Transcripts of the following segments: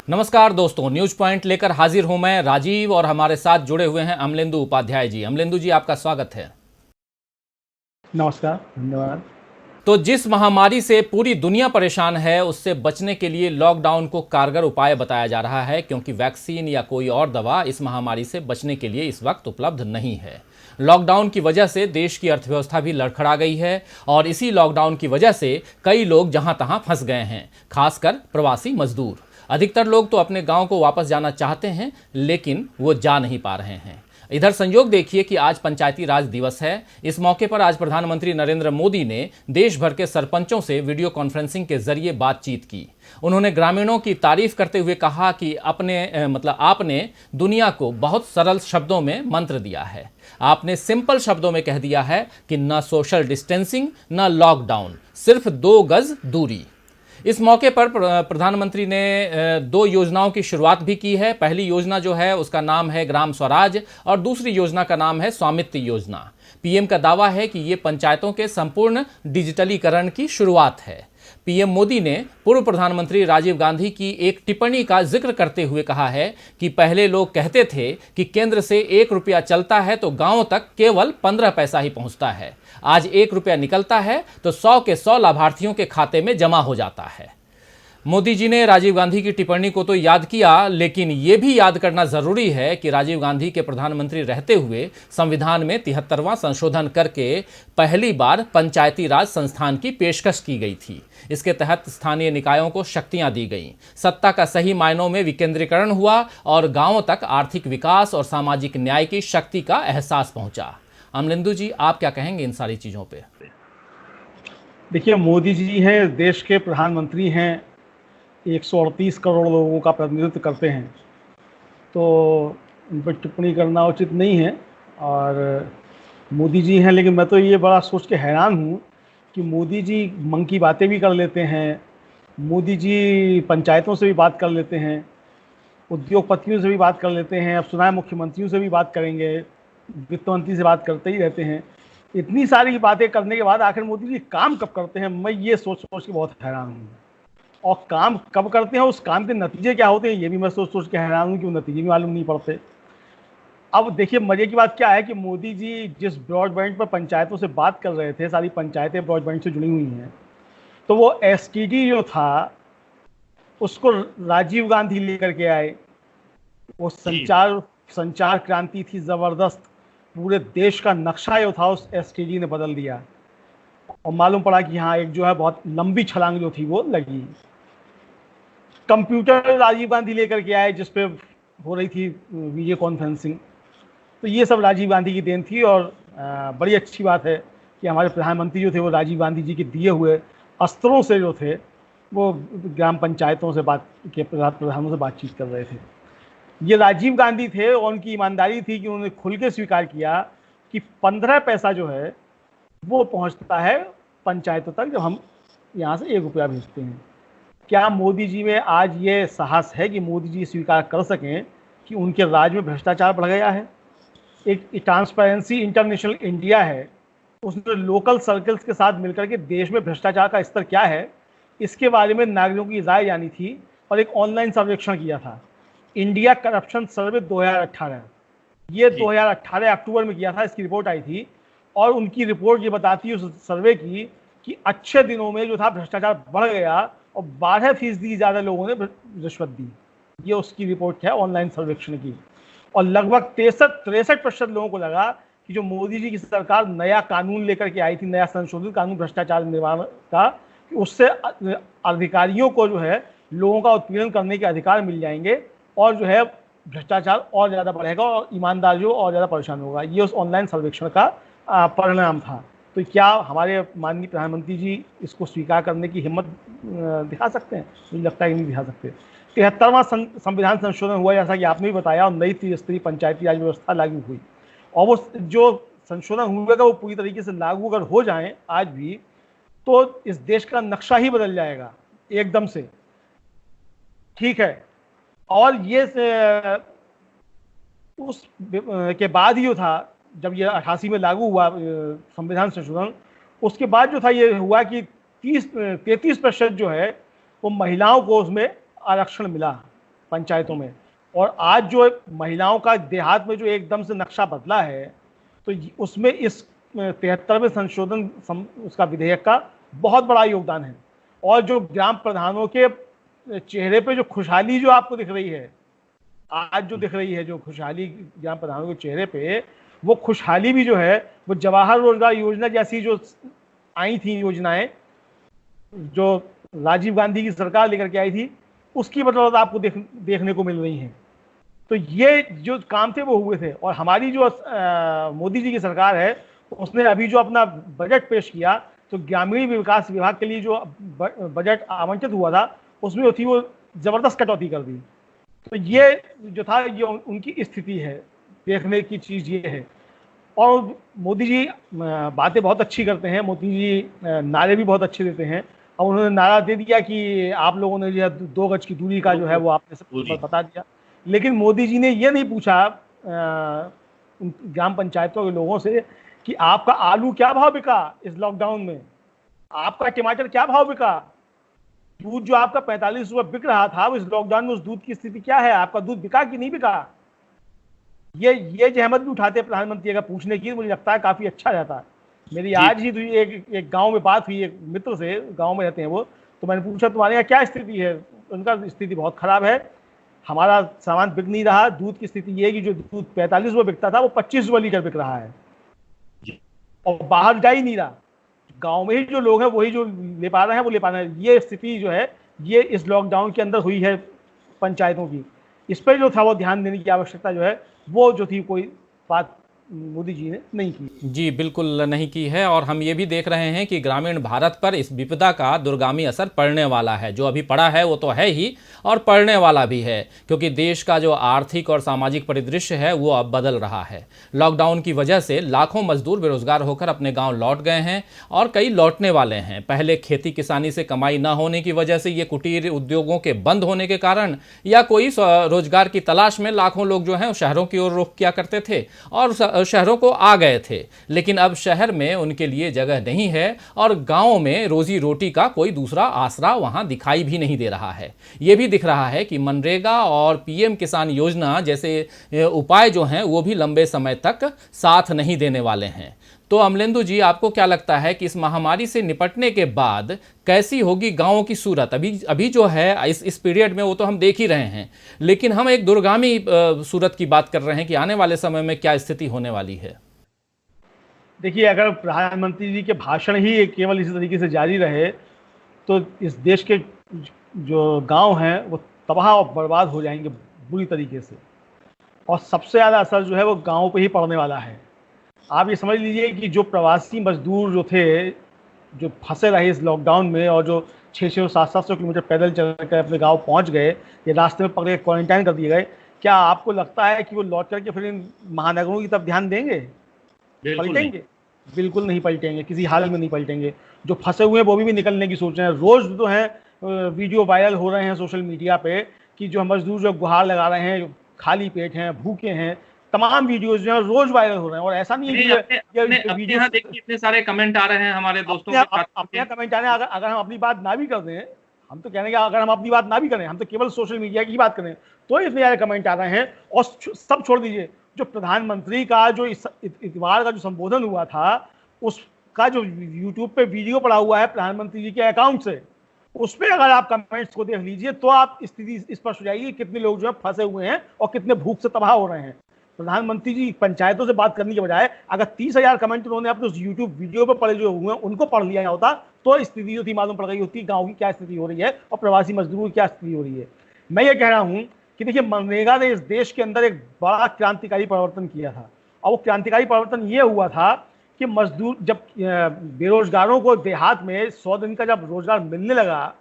नमस्कार दोस्तों, news point लेकर हाजिर हूं मैं राजीव और हमारे साथ जुड़े हुए हैं अमलेंदु उपाध्याय जी। अमलेंदु जी, आपका स्वागत है। नमस्कार, धन्यवाद। तो जिस महामारी से पूरी दुनिया परेशान है, उससे बचने के लिए लॉकडाउन को कारगर उपाय बताया जा रहा है, क्योंकि वैक्सीन या कोई और दवा इस महामारी से बचने के लिए इस वक्त उपलब्ध नहीं है। लॉकडाउन की वजह से देश की अर्थव्यवस्था भी लड़खड़ा गई है और इसी लॉकडाउन की वजह से कई लोग जहां तहां फंस गए हैं, खासकर प्रवासी मजदूर। अधिकतर लोग तो अपने गांव को वापस जाना चाहते हैं, लेकिन वो जा नहीं पा रहे हैं। इधर संयोग देखिए कि आज पंचायती राज दिवस है। इस मौके पर आज प्रधानमंत्री नरेंद्र मोदी ने देश भर के सरपंचों से वीडियो कॉन्फ्रेंसिंग के जरिए बातचीत की। उन्होंने ग्रामीणों की तारीफ करते हुए कहा कि आपने दुनिया को बहुत सरल शब्दों में मंत्र दिया है। आपने सिंपल शब्दों में कह दिया है कि न सोशल डिस्टेंसिंग, न लॉकडाउन, सिर्फ 2 गज दूरी। इस मौके पर प्रधानमंत्री ने 2 योजनाओं की शुरुआत भी की है। पहली योजना जो है उसका नाम है ग्राम स्वराज और दूसरी योजना का नाम है स्वामित्व योजना। पीएम का दावा है कि ये पंचायतों के संपूर्ण डिजिटलीकरण की शुरुआत है। पीएम मोदी ने पूर्व प्रधानमंत्री राजीव गांधी की एक टिप्पणी का जिक्र करते हुए कहा है कि पहले लोग कहते थे कि केंद्र से 1 रुपया चलता है तो गांव तक केवल 15 पैसा ही पहुंचता है। आज 1 रुपया निकलता है तो 100 के 100 लाभार्थियों के खाते में जमा हो जाता है। मोदी जी ने राजीव गांधी की टिप्पणी को तो याद किया, लेकिन यह भी याद करना जरूरी है कि राजीव गांधी के प्रधानमंत्री रहते हुए संविधान में 73वां संशोधन करके पहली बार पंचायती राज संस्थान की पेशकश की गई थी। इसके तहत स्थानीय निकायों को शक्तियां दी गईं, सत्ता का सही मायनों में विकेंद्रीकरण हुआ और गांवों तक आर्थिक विकास और सामाजिक न्याय की शक्ति का एहसास पहुंचा। अमलेंदु जी, आप क्या कहेंगे इन सारी चीजों पे? देखिए, मोदी जी हैं, देश के प्रधानमंत्री हैं, 138 करोड़ लोगों का प्रतिनिधित्व करते हैं, तो उन पर टिप्पणी करना उचित नहीं है। और मोदी जी हैं, लेकिन मैं तो ये बड़ा सोच के हैरान हूँ कि मोदी जी मन की बातें भी कर लेते हैं, मोदी जी पंचायतों से भी बात कर लेते हैं, उद्योगपतियों से भी बात कर लेते हैं, अब सुना है मुख्यमंत्रियों से भी बात करेंगे, वित्त मंत्री से बात करते ही रहते हैं। इतनी सारी बातें करने के बाद आखिर मोदी जी काम कब करते हैं, मैं ये सोच सोच के बहुत हैरान हूँ। और काम कब करते हैं, उस काम के नतीजे क्या होते हैं, ये भी मैं सोच सोच के हैरान हूँ कि वो नतीजे भी मालूम नहीं पड़ते। अब देखिए, मजे की बात क्या है कि मोदी जी जिस ब्रॉडबैंड पर पंचायतों से बात कर रहे थे, सारी पंचायतें ब्रॉडबैंड से जुड़ी हुई हैं, तो वो एसटीडी जो था उसको राजीव गांधी लेकर के आए। वो संचार क्रांति थी जबरदस्त, पूरे देश का नक्शा जो था उस एसटीडी ने बदल दिया। और मालूम पड़ा कि हाँ, एक जो है बहुत लंबी छलांग जो थी वो लगी। कंप्यूटर राजीव गांधी लेकर के आए जिस पे हो रही थी वीडियो कॉन्फ्रेंसिंग। तो ये सब राजीव गांधी की देन थी। और बड़ी अच्छी बात है कि हमारे प्रधानमंत्री जो थे वो राजीव गांधी जी के दिए हुए अस्त्रों से जो थे वो ग्राम पंचायतों से प्रधानों से बातचीत कर रहे थे। ये राजीव गांधी थे और उनकी ईमानदारी थी कि उन्होंने खुल के स्वीकार किया कि 15 पैसा जो है वो पहुंचता है पंचायतों तक जब हम यहाँ से 1 रुपया भेजते हैं। क्या मोदी जी में आज ये साहस है कि मोदी जी स्वीकार कर सकें कि उनके राज में भ्रष्टाचार बढ़ गया है? एक ट्रांसपेरेंसी इंटरनेशनल इंडिया है, उसने लोकल सर्कल्स के साथ मिलकर के देश में भ्रष्टाचार का स्तर क्या है इसके बारे में नागरिकों की राय जानी थी और एक ऑनलाइन सर्वेक्षण किया था, इंडिया करप्शन सर्वे 2018। ये 2018 अक्टूबर में किया था, इसकी रिपोर्ट आई थी। और उनकी रिपोर्ट ये बताती है उस सर्वे की कि अच्छे दिनों में जो था भ्रष्टाचार बढ़ गया और 12% ज़्यादा लोगों ने रिश्वत दी। ये उसकी रिपोर्ट है ऑनलाइन सर्वेक्षण की। और लगभग 63% लोगों को लगा कि जो मोदी जी की सरकार नया कानून लेकर के आई थी, नया संशोधित कानून भ्रष्टाचार निवारण का, कि उससे अधिकारियों को जो है लोगों का उत्पीड़न करने के अधिकार मिल जाएंगे और जो है भ्रष्टाचार और ज़्यादा बढ़ेगा और ईमानदार जो और ज़्यादा परेशान होगा। ये उस ऑनलाइन सर्वेक्षण का परिणाम था। तो क्या हमारे माननीय प्रधानमंत्री जी इसको स्वीकार करने की हिम्मत दिखा सकते हैं? मुझे लगता है कि नहीं दिखा सकते। 73वां संविधान संशोधन हुआ, जैसा कि आपने भी बताया, और नई त्रिस्तरीय पंचायती राज व्यवस्था लागू हुई। और वो जो संशोधन हुएगा वो पूरी तरीके से लागू अगर हो जाए आज भी, तो इस देश का नक्शा ही बदल जाएगा एकदम से। ठीक है। और ये उस के बाद ही जो था, जब ये 88 में लागू हुआ संविधान संशोधन, उसके बाद जो था ये हुआ कि 33% जो है वो महिलाओं को उसमें आरक्षण मिला। पंचायतों में। और आज जो महिलाओं का देहात में जो एकदम से नक्शा बदला है, तो उसमें इस 73वें संशोधन उसका विधेयक का बहुत बड़ा योगदान है। और जो ग्राम प्रधानों के चेहरे पे जो खुशहाली जो आपको दिख रही है, आज जो दिख रही है जो खुशहाली ग्राम प्रधानों के चेहरे पे, वो खुशहाली भी जो है वो जवाहर रोजगार योजना जैसी जो आई थी योजनाएं, जो राजीव गांधी की सरकार लेकर के आई थी, उसकी बदौलत आपको देखने को मिल रही हैं। तो ये जो काम थे वो हुए थे। और हमारी जो मोदी जी की सरकार है, उसने अभी जो अपना बजट पेश किया, तो ग्रामीण विकास विभाग के लिए जो बजट आवंटित हुआ था, उसमें थी वो जबरदस्त कटौती कर दी। तो ये जो था, ये उनकी स्थिति है, देखने की चीज ये है। और मोदी जी बातें बहुत अच्छी करते हैं, मोदी जी नारे भी बहुत अच्छे देते हैं। और उन्होंने नारा दे दिया कि आप लोगों ने जो 2 गज की दूरी का जो है वो आपने सब बता दिया, लेकिन मोदी जी ने ये नहीं पूछा ग्राम पंचायतों के लोगों से कि आपका आलू क्या भाव बिका इस लॉकडाउन में, आपका टमाटर क्या भाव बिका, दूध जो आपका 45 रुपये बिक रहा था, इस लॉकडाउन में उस दूध की स्थिति क्या है, आपका दूध बिका कि नहीं बिका। ये जहमत भी उठाते प्रधानमंत्री अगर पूछने की, मुझे लगता है काफी अच्छा रहता है। मेरी आज ही एक गांव में बात हुई, एक मित्र से, गांव में रहते हैं वो, तो मैंने पूछा तुम्हारे यहाँ क्या स्थिति है। उनका स्थिति बहुत खराब है, हमारा सामान बिक नहीं रहा, दूध की स्थिति ये है कि जो दूध 45 रुपये बिकता था वो 25 रुपये लीटर बिक रहा है, और बाहर जा ही नहीं रहा। गांव में ही जो लोग हैं वही जो ले पा रहे हैं वो ले पा रहे हैं। ये स्थिति जो है ये इस लॉकडाउन के अंदर हुई है पंचायतों की। इस पर जो था वो ध्यान देने की आवश्यकता जो है वो जो थी, कोई बात मोदी जी ने नहीं की। जी बिल्कुल नहीं की है। और हम ये भी देख रहे हैं कि ग्रामीण भारत पर इस विपदा का दूरगामी असर पड़ने वाला है। जो अभी पड़ा है वो तो है ही, और पड़ने वाला भी है, क्योंकि देश का जो आर्थिक और सामाजिक परिदृश्य है वो अब बदल रहा है। लॉकडाउन की वजह से लाखों मजदूर बेरोजगार होकर अपने गांव लौट गए हैं, और कई लौटने वाले हैं। पहले खेती किसानी से कमाई न होने की वजह से, ये कुटीर उद्योगों के बंद होने के कारण, या कोई रोजगार की तलाश में लाखों लोग जो हैं शहरों की ओर रुख किया करते थे और शहरों को आ गए थे। लेकिन अब शहर में उनके लिए जगह नहीं है, और गांव में रोजी रोटी का कोई दूसरा आसरा वहां दिखाई भी नहीं दे रहा है। यह भी दिख रहा है कि मनरेगा और पीएम किसान योजना जैसे उपाय जो हैं वो भी लंबे समय तक साथ नहीं देने वाले हैं। तो अमलेंदु जी, आपको क्या लगता है कि इस महामारी से निपटने के बाद कैसी होगी गांवों की सूरत? अभी जो है इस पीरियड में वो तो हम देख ही रहे हैं, लेकिन हम एक दूरगामी सूरत की बात कर रहे हैं कि आने वाले समय में क्या स्थिति होने वाली है। देखिए, अगर प्रधानमंत्री जी के भाषण ही केवल इसी तरीके से जारी रहे तो इस देश के जो गांव हैं वो तबाह और बर्बाद हो जाएंगे बुरी तरीके से, और सबसे ज़्यादा असर जो है वो गाँव पे ही पड़ने वाला है। आप ये समझ लीजिए कि जो प्रवासी मजदूर जो थे, जो फंसे रहे इस लॉकडाउन में, और जो 600 700 किलोमीटर पैदल चल कर अपने गांव पहुंच गए, ये रास्ते में पकड़े क्वारंटाइन कर दिए गए, क्या आपको लगता है कि वो लौट करके फिर इन महानगरों की तरफ ध्यान देंगे? पलटेंगे? बिल्कुल नहीं पलटेंगे, किसी हाल में नहीं पलटेंगे। जो फंसे हुए हैं वो भी निकलने की सोच रहे हैं। रोज जो है वीडियो वायरल हो रहे हैं सोशल मीडिया पे कि जो मजदूर जो गुहार लगा रहे हैं, खाली पेट हैं, भूखे हैं, तमाम वीडियोस जो है रोज वायरल हो रहे हैं। और ऐसा नहीं है कि वीडियो यहाँ देखिए इतने सारे कमेंट आ रहे हैं हमारे दोस्तों के, अपने कमेंट आ रहे हैं। अगर हम अपनी बात ना भी कर दें, हम तो कहने अगर हम अपनी बात ना भी करें, हम तो केवल सोशल मीडिया की बात करें, तो इतने सारे कमेंट आ रहे हैं। और सब छोड़ दीजिए, जो प्रधानमंत्री का जो इतवार का जो संबोधन हुआ था, उसका जो यूट्यूब पे वीडियो पड़ा हुआ है प्रधानमंत्री जी के अकाउंट से, उस पर अगर आप कमेंट्स को देख लीजिए तो आप स्थिति स्पष्ट हो जाएगी कितने लोग जो है फंसे हुए हैं और कितने भूख से तबाह हो रहे हैं। प्रधानमंत्री जी पंचायतों से बात करने के बजाय अगर 30,000 कमेंट उन्होंने अपने उस यूट्यूब वीडियो पर पड़े जो हुए हैं उनको पढ़ लिया होता, तो स्थिति जो थी मालूम पड़ गई होती गाँव की क्या स्थिति हो रही है और प्रवासी मजदूरों की क्या स्थिति हो रही है। मैं ये कह रहा हूँ कि देखिए, मनरेगा ने इस देश के अंदर एक बड़ा क्रांतिकारी परिवर्तन किया था, और वो क्रांतिकारी परिवर्तन ये हुआ था कि मजदूर, जब बेरोजगारों को देहात में 100 दिन का जब रोजगार मिलने लगा,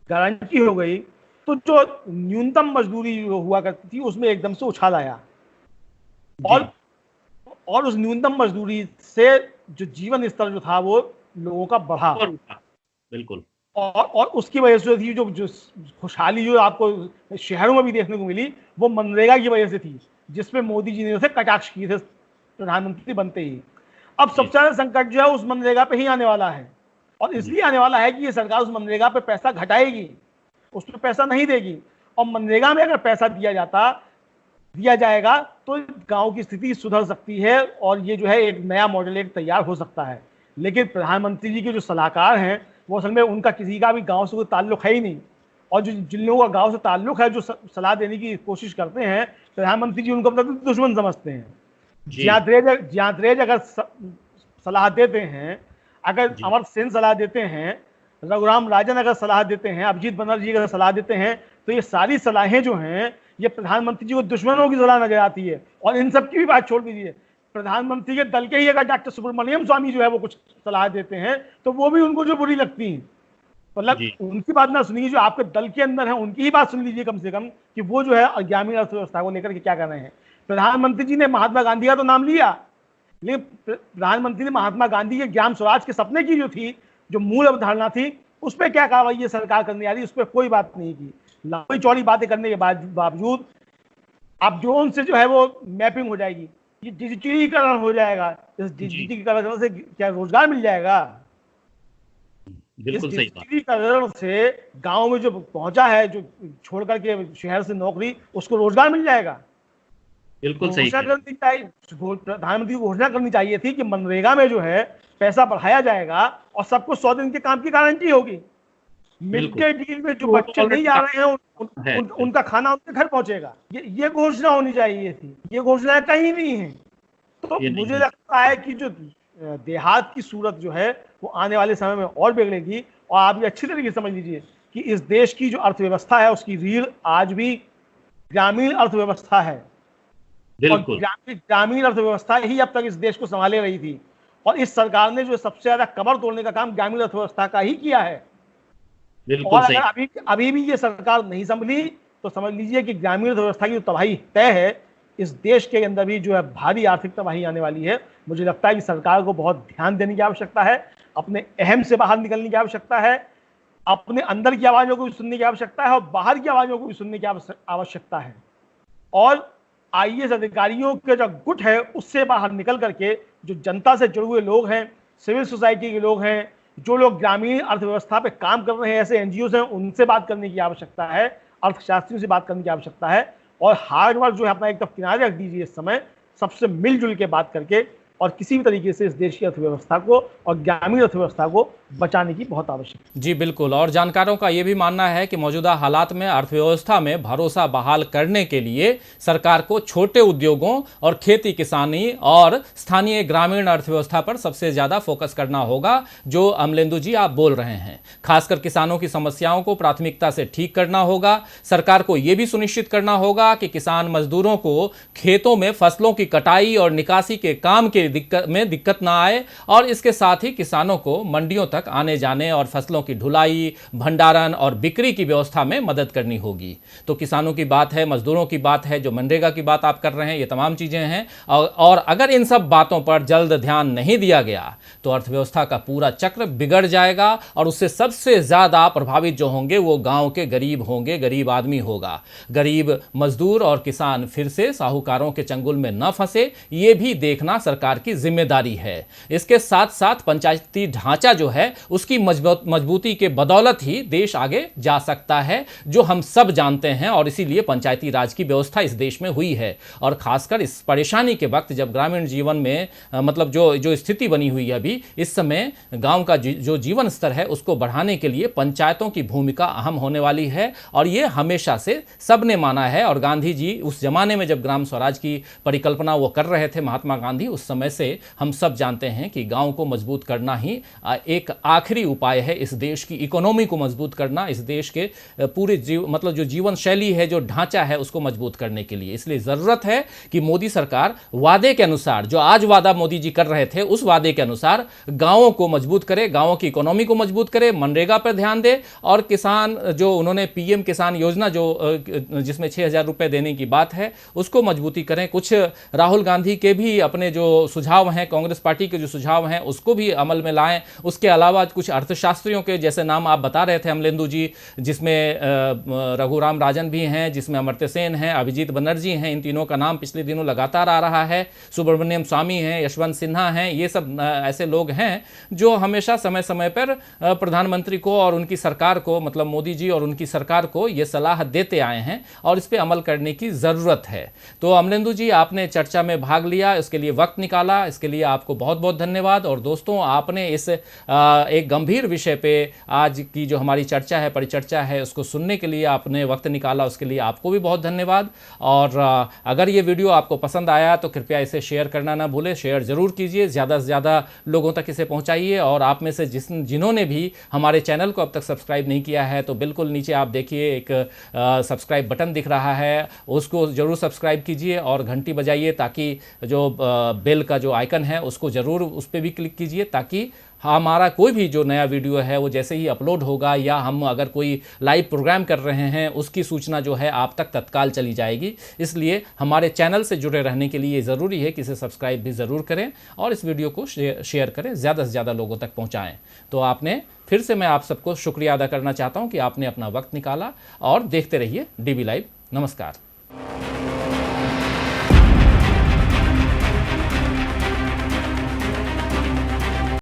गारंटी हो गई, तो जो न्यूनतम मजदूरी हुआ करती थी उसमें एकदम से उछाल आया, और उस न्यूनतम मजदूरी से जो जीवन स्तर जो था वो लोगों का बढ़ा। बिल्कुल। और उसकी वजह से थी जो खुशहाली जो आपको शहरों में भी देखने को मिली, वो मनरेगा की वजह से थी, जिसपे मोदी जी ने उसे कटाक्ष किए थे प्रधानमंत्री बनते ही। अब सबसे ज्यादा संकट जो है उस मनरेगा पे ही आने वाला है, और इसलिए आने वाला है कि ये सरकार उस मनरेगा पे पैसा घटाएगी, उस पर पैसा नहीं देगी। और मनरेगा में अगर पैसा दिया जाएगा तो गांव की स्थिति सुधर सकती है और ये जो है एक नया मॉडल एक तैयार हो सकता है। लेकिन प्रधानमंत्री जी के जो सलाहकार हैं वो असल में उनका किसी का भी गांव से कोई ताल्लुक है ही नहीं, और जो जिन लोगों का गांव से ताल्लुक है, जो सलाह देने की कोशिश करते हैं, प्रधानमंत्री जी उनको अपना दुश्मन समझते हैं। जियांद्रेज अगर सलाह देते हैं, अगर अमर सेन सलाह देते हैं, रघुराम राजन अगर सलाह देते हैं, अभिजीत बनर्जी अगर सलाह देते हैं, तो ये सारी सलाहें जो हैं ये प्रधानमंत्री जी को दुश्मनों की सलाह नजर आती है। और इन सब की भी बात छोड़ दीजिए, प्रधानमंत्री के दल के ही अगर डॉक्टर सुब्रमण्यम स्वामी जो है वो कुछ सलाह देते हैं तो वो भी उनको जो बुरी लगती है। मतलब उनकी बात ना सुनिए, जो आपके दल के अंदर है उनकी ही बात सुन लीजिए कम से कम, कि वो जो है ग्रामीण अर्थव्यवस्था को लेकर के क्या कर रहे हैं। प्रधानमंत्री जी ने महात्मा गांधी का तो नाम लिया, लेकिन प्रधानमंत्री ने महात्मा गांधी के ग्राम स्वराज के सपने की जो थी, जो मूल अवधारणा थी, उस पर क्या कार्रवाई ये सरकार करने आ रही, उस पर कोई बात नहीं की। लंबी चौड़ी बातें करने के बावजूद अब ड्रोन से जो है वो मैपिंग हो जाएगी, ये डिजिटलीकरण हो जाएगा। इस डिजिटलीकरण से क्या रोजगार मिल जाएगा? बिल्कुल सही बात। डिजिटलीकरण से गांव में जो पहुंचा है, जो छोड़ करके शहर से नौकरी, उसको रोजगार मिल जाएगा। बिल्कुल सही। प्रधानमंत्री को घोषणा करनी चाहिए थी कि मनरेगा में जो है पैसा बढ़ाया जाएगा और सबको 100 दिन के काम की गारंटी होगी। मिड डे मील में जो बच्चे नहीं जा रहे हैं उनका खाना उनके घर पहुंचेगा, ये घोषणा होनी चाहिए थी। ये घोषणा कहीं नहीं है। तो मुझे लगता है कि जो देहात की सूरत जो है वो आने वाले समय में और बिगड़ेगी। और आप ये अच्छी तरीके से समझ लीजिए कि इस देश की जो अर्थव्यवस्था है उसकी रीढ़ आज भी ग्रामीण अर्थव्यवस्था है। बिल्कुल। ग्रामीण अर्थव्यवस्था ही अब तक इस देश को संभाले रही थी, और इस सरकार ने जो सबसे ज्यादा कमर तोड़ने का काम ग्रामीण अर्थव्यवस्था का ही किया है। और अगर अभी भी ये सरकार नहीं संभली तो समझ लीजिए कि ग्रामीण अर्थव्यवस्था की जो तबाही तय है, इस देश के अंदर भी जो है भारी आर्थिक तबाही आने वाली है। मुझे लगता है कि सरकार को बहुत ध्यान देने की आवश्यकता है, अपने अहम से बाहर निकलने की आवश्यकता है, अपने अंदर की आवाजों को भी सुनने की आवश्यकता है और बाहर की आवाजों को भी सुनने की आवश्यकता है। और आईएएस अधिकारियों के जो गुट है उससे बाहर निकल करके जो जनता से जुड़े हुए लोग हैं, सिविल सोसाइटी के लोग हैं, जो लोग ग्रामीण अर्थव्यवस्था पे काम कर रहे हैं, ऐसे एनजीओ हैं, उनसे बात करने की आवश्यकता है, अर्थशास्त्रियों से बात करने की आवश्यकता है। और हार्ड वर्क जो है अपना एक तरफ किनारे रख दीजिए इस समय, सबसे मिलजुल के बात करके और किसी भी तरीके से इस देश की अर्थव्यवस्था को और ग्रामीण अर्थव्यवस्था को बचाने की बहुत आवश्यकता है। जी बिल्कुल। और जानकारों का ये भी मानना है कि मौजूदा हालात में अर्थव्यवस्था में भरोसा बहाल करने के लिए सरकार को छोटे उद्योगों और खेती किसानी और स्थानीय ग्रामीण अर्थव्यवस्था पर सबसे ज्यादा फोकस करना होगा, जो अमलेंदु जी आप बोल रहे हैं। खासकर किसानों की समस्याओं को प्राथमिकता से ठीक करना होगा। सरकार को यह भी सुनिश्चित करना होगा कि किसान मजदूरों को खेतों में फसलों की कटाई और निकासी के काम के दिक्कत ना आए, और इसके साथ ही किसानों को मंडियों तक आने जाने और फसलों की ढुलाई, भंडारण और बिक्री की व्यवस्था में मदद करनी होगी। तो किसानों की बात है, मजदूरों की बात है, जो मनरेगा की बात आप कर रहे हैं, ये तमाम चीजें हैं। और अगर इन सब बातों पर जल्द ध्यान नहीं दिया गया तो अर्थव्यवस्था का पूरा चक्र बिगड़ जाएगा, और उससे सबसे ज्यादा प्रभावित जो होंगे वो गांव के गरीब होंगे, गरीब आदमी होगा। गरीब मजदूर और किसान फिर से साहूकारों के चंगुल में न फंसे, ये भी देखना सरकार की जिम्मेदारी है। इसके साथ साथ पंचायती ढांचा जो है उसकी मजबूती के बदौलत ही देश आगे जा सकता है, जो हम सब जानते हैं। और इसीलिए पंचायती राज की व्यवस्था इस देश में हुई है। और खासकर इस परेशानी के वक्त जब ग्रामीण जीवन में मतलब जो स्थिति बनी हुई है अभी, इस समय गांव का जो जीवन स्तर है उसको बढ़ाने के लिए पंचायतों की भूमिका अहम होने वाली है। और ये हमेशा से सबने माना है। और गांधी जी उस जमाने में जब ग्राम स्वराज की परिकल्पना वो कर रहे थे, महात्मा गांधी, उस समय से हम सब जानते हैं कि गांव को मजबूत करना ही एक आखिरी उपाय है। इस देश की इकोनॉमी को मजबूत करना, इस देश के पूरे मतलब जो जीवन शैली है, जो ढांचा है, उसको मजबूत करने के लिए। इसलिए जरूरत है कि मोदी सरकार वादे के अनुसार, जो आज वादा मोदी जी कर रहे थे, उस वादे के अनुसार गांवों को मजबूत करे, गांवों की इकोनॉमी को मजबूत करे, मनरेगा पर ध्यान दे। और किसान जो उन्होंने पीएम किसान योजना जिसमें 6,000 रुपए देने की बात है, उसको मजबूती करें। कुछ राहुल गांधी के भी अपने जो सुझाव हैं, कांग्रेस पार्टी के जो सुझाव हैं उसको भी अमल में लाएं। उसके अलावा कुछ अर्थशास्त्रियों के जैसे नाम आप बता रहे थे अमलेंदु जी, जिसमें रघुराम राजन भी हैं, जिसमें अमर्त्य सेन हैं, अभिजीत बनर्जी हैं, इन तीनों का नाम पिछले दिनों लगातार आ रहा है, सुब्रमण्यम स्वामी हैं, यशवंत सिन्हा हैं, ये सब ऐसे लोग हैं जो हमेशा समय समय पर प्रधानमंत्री को और उनकी सरकार को, मतलब मोदी जी और उनकी सरकार को ये सलाह देते आए हैं और इस पे अमल करने की ज़रूरत है। तो अमलेंदु जी, आपने चर्चा में भाग लिया, इसके लिए वक्त निकाला, इसके लिए आपको बहुत बहुत धन्यवाद। और दोस्तों, आपने इस एक गंभीर विषय पे आज की जो हमारी चर्चा है, परिचर्चा है, उसको सुनने के लिए आपने वक्त निकाला, उसके लिए आपको भी बहुत धन्यवाद। और अगर ये वीडियो आपको पसंद आया तो कृपया इसे शेयर करना ना भूलें, शेयर ज़रूर कीजिए, ज़्यादा से ज़्यादा लोगों तक इसे पहुंचाइए। और आप में से जिन्होंने भी हमारे चैनल को अब तक सब्सक्राइब नहीं किया है तो बिल्कुल नीचे आप देखिए एक सब्सक्राइब बटन दिख रहा है, उसको ज़रूर सब्सक्राइब कीजिए और घंटी बजाइए, ताकि जो बेल का जो आइकन है उसको ज़रूर उस पर भी क्लिक कीजिए, ताकि हमारा कोई भी जो नया वीडियो है वो जैसे ही अपलोड होगा या हम अगर कोई लाइव प्रोग्राम कर रहे हैं उसकी सूचना जो है आप तक तत्काल चली जाएगी। इसलिए हमारे चैनल से जुड़े रहने के लिए ये ज़रूरी है कि इसे सब्सक्राइब भी ज़रूर करें और इस वीडियो को शेयर करें, ज़्यादा से ज़्यादा लोगों तक पहुँचाएँ। तो आपने फिर से मैं आप सबको शुक्रिया अदा करना चाहता हूँ कि आपने अपना वक्त निकाला और देखते रहिए DB लाइव। नमस्कार।